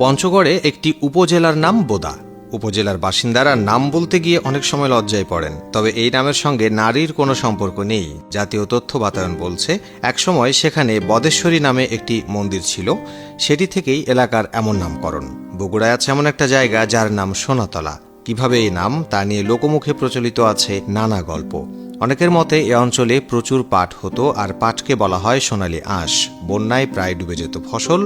পঞ্চগড়ে একটি উপজেলার নাম বোদা। উপজেলার বাসিন্দারা নাম বলতে গিয়ে অনেক সময় লজ্জায় পড়েন, তবে এই নামের সঙ্গে নারীর কোনো সম্পর্ক নেই। জাতীয় তথ্য বাতায়ন বলছে, একসময় সেখানে বদেশ্বরী নামে একটি মন্দির ছিল, সেটি থেকেই এলাকার এমন নামকরণ। বগুড়ায় আছে এমন একটা জায়গা যার নাম সোনাতলা। কিভাবে এই নাম তা নিয়ে লোকমুখে প্রচলিত আছে নানা গল্প। অনেকের মতে এ অঞ্চলে প্রচুর পাট হতো, আর পাটকে বলা হয় সোনালী আঁশ। বন্যায় প্রায় ডুবে যেত ফসল,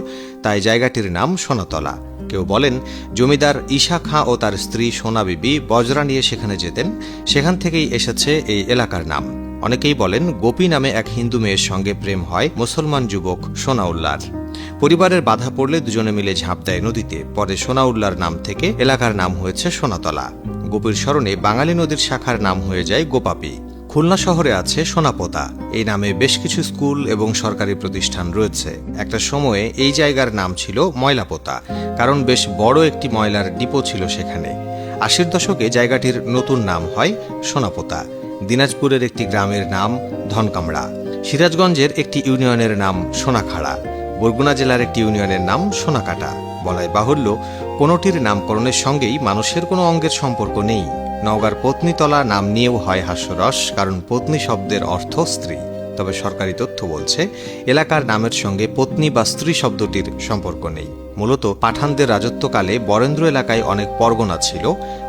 তাই জায়গাটির নাম সোনাতলা। কেউ বলেন জমিদার ঈশা খাঁ ও তার স্ত্রী সোনা বিবি বজরা নিয়ে সেখানে যেতেন, সেখান থেকেই এসেছে এই এলাকার নাম। অনেকেই বলেন গোপী নামে এক হিন্দু মেয়ের সঙ্গে প্রেম হয় মুসলমান যুবক সোনাউল্লাহর। পরিবারের বাধা পড়লে দুজনে মিলে ঝাঁপ দেয় নদীতে। পরে সোনাউল্লাহর নাম থেকে এলাকার নাম হয়েছে সোনাতলা। গোপীর স্মরণে বাঙালি নদীর শাখার নাম হয়ে যায় গোপাপী। খুলনা শহরে আছে সোনাপোতা। এই নামে বেশ কিছু স্কুল এবং সরকারি প্রতিষ্ঠান রয়েছে। একটা সময়ে এই জায়গার নাম ছিল ময়লাপোতা, কারণ বেশ বড় একটি ময়লার ডিপো ছিল সেখানে। ৮০-র দশকে জায়গাটির নতুন নাম হয় সোনাপোতা। দিনাজপুরের একটি গ্রামের নাম ধনকামড়া। সিরাজগঞ্জের একটি ইউনিয়নের নাম সোনাখাড়া। বরগুনা জেলার একটি ইউনিয়নের নাম সোনাকাটা। বলাই বাহুল্য, কোনোটির নামকরণের সঙ্গেই মানুষের কোনো অঙ্গের সম্পর্ক নেই। নওগাঁর পত্নীতলা নাম নিয়েও হয় হাস্যরস, কারণ পত্নী শব্দের অর্থ স্ত্রী। তবে সরকারি তথ্য বলছে এলাকার নামের সঙ্গে পত্নী বা স্ত্রী শব্দটির সম্পর্ক নেই। মূলত পাঠানদের রাজত্বকালে বরেন্দ্র এলাকায় অনেক পরগনা ছিল।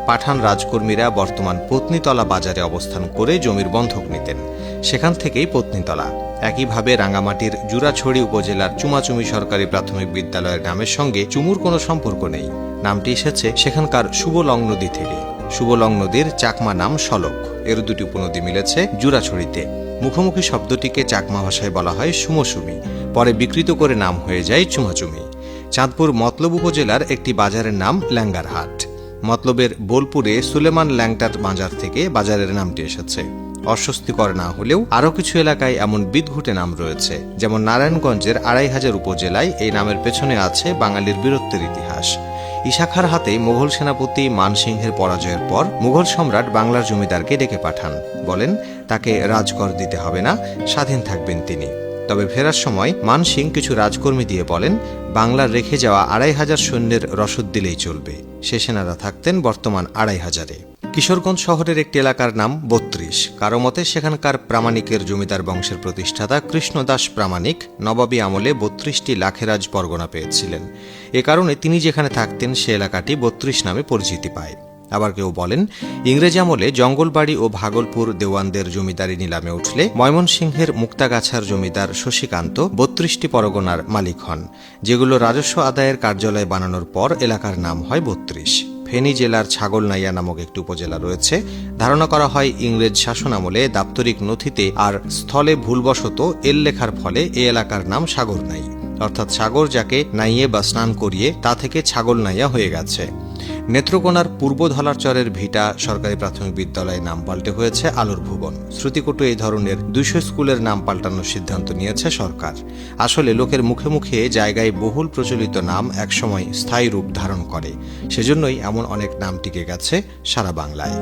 পাঠান রাজকর্মীরা বর্তমান পত্নীতলা বাজারে অবস্থান করে জমির বন্ধক নিতেন, সেখান থেকেই পত্নীতলা। একইভাবে রাঙ্গামাটির জুরাছড়ি উপজেলার চুমাচুমি সরকারি প্রাথমিক বিদ্যালয়ের নামের সঙ্গে চুমুর কোনো সম্পর্ক নেই। নামটি এসেছে সেখানকার শুভলং নদী থেকে। শুভলং নদীর চাকমা নাম সলক। এর দুটি উপনদী মিলেছে জুরাছড়িতে। মুখোমুখি শব্দটিকে চাকমা ভাষায় বলা হয় সুমসুমি, পরে বিকৃত করে নাম হয়ে যায় চুমাচুমি। চাঁদপুর মতলব উপজেলার একটি বাজারের নাম ল্যাঙ্গারহাট। মতলবের বোলপুরে সুলেমান ল্যাংটার বাজার থেকে বাজারের নামটি এসেছে। অস্বস্তিকর না হলেও আরও কিছু এলাকায় এমন বিদঘুটে নাম রয়েছে, যেমন নারায়ণগঞ্জের ২৫০০ উপজেলায় এই নামের পেছনে আছে বাঙালির বীরত্বের ইতিহাস। ঈশা খাঁর হাতে মুঘল সেনাপতি মানসিংহের পরাজয়ের পর মুঘল সম্রাট বাংলার জমিদারকে ডেকে পাঠান। বলেন তাকে রাজকর দিতে হবে না, স্বাধীন থাকবেন তিনি। তবে ফেরার সময় মানসিং কিছু রাজকর্মী দিয়ে বলেন বাংলার রেখে যাওয়া ২৫০০ সৈন্যের রসদ দিলেই চলবে। সে সেনারা থাকতেন বর্তমান ২৫০০-এ। কিশোরগঞ্জ শহরের একটি এলাকার নাম ৩২। কারো মতে সেখানকার প্রামাণিকের জমিদার বংশের প্রতিষ্ঠাতা কৃষ্ণদাস প্রামাণিক নবাবী আমলে ৩২টি লাখেরাজ পরগনা পেয়েছিলেন। এ কারণে তিনি যেখানে থাকতেন সে এলাকাটি ৩২ নামে পরিচিতি পায়। আবার কেউ বলেন ইংরেজ আমলে জঙ্গলবাড়ি ও ভাগলপুর দেওয়ানদের জমিদারি নিলামে উঠলে ময়মনসিংহের মুক্তাগাছার জমিদার শশীকান্ত ৩২টি পরগনার মালিক হন, যেগুলো রাজস্ব আদায়ের কার্যালয় বানানোর পর এলাকার নাম হয় ৩২। ফেনী জেলার ছাগলনাইয়া নামক একটি উপজেলা রয়েছে। ধারণা করা হয় ইংরেজ শাসন আমলে দাপ্তরিক নথিতে আর স্থলে ভুলবশত এল লেখার ফলে এ এলাকার নাম সাগরনাই, অর্থাৎ সাগর যাকে নাইয়ে বা স্নান করিয়ে তা থেকে ছাগলনাইয়া হয়ে গেছে। নেত্রকোনার পূর্ব ধলারচরের ভিটা সরকারি প্রাথমিক বিদ্যালয়ের নাম পাল্টে হয়েছে আলোর ভুবন। শ্রুতিকটু এই ধরনের ২০০ স্কুলের নাম পাল্টানোর সিদ্ধান্ত নিয়েছে সরকার। আসলে লোকের মুখে মুখে জায়গায় বহুল প্রচলিত নাম একসময় স্থায়ী রূপ ধারণ করে, সেজন্যই এমন অনেক নাম টিকে গেছে সারা বাংলায়।